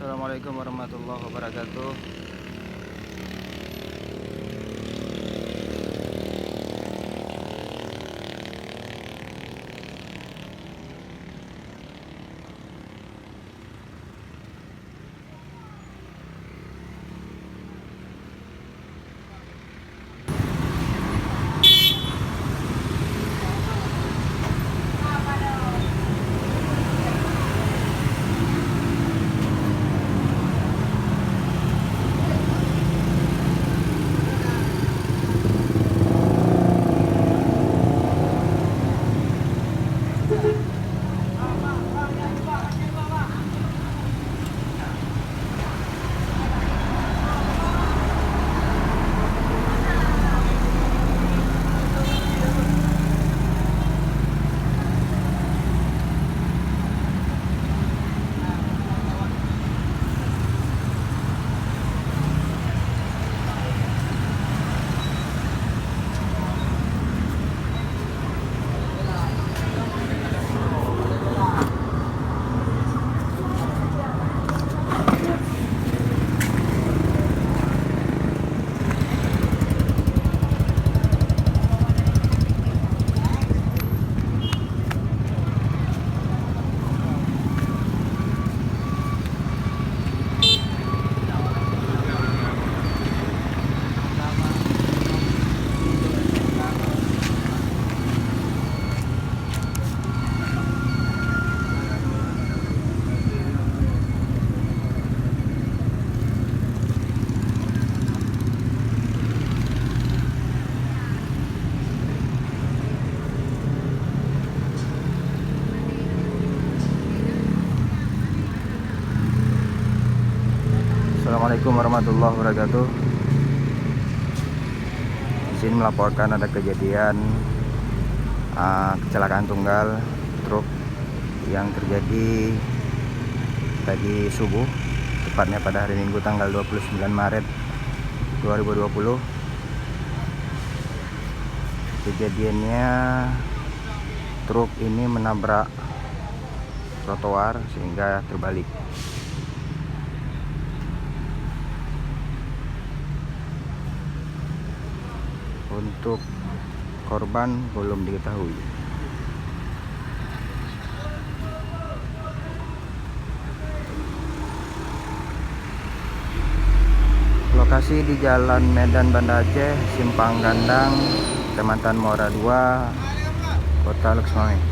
Assalamualaikum warahmatullahi wabarakatuh. Assalamualaikum warahmatullahi wabarakatuh. Izin melaporkan ada kejadian kecelakaan tunggal truk yang terjadi tadi subuh, tepatnya pada hari Minggu tanggal 29 Maret 2020. Kejadiannya truk ini menabrak trotoar sehingga terbalik. Untuk korban belum diketahui. Lokasi di Jalan Medan Banda Aceh, Simpang Gandang, Kecamatan Muara II, Kota Lux Mami.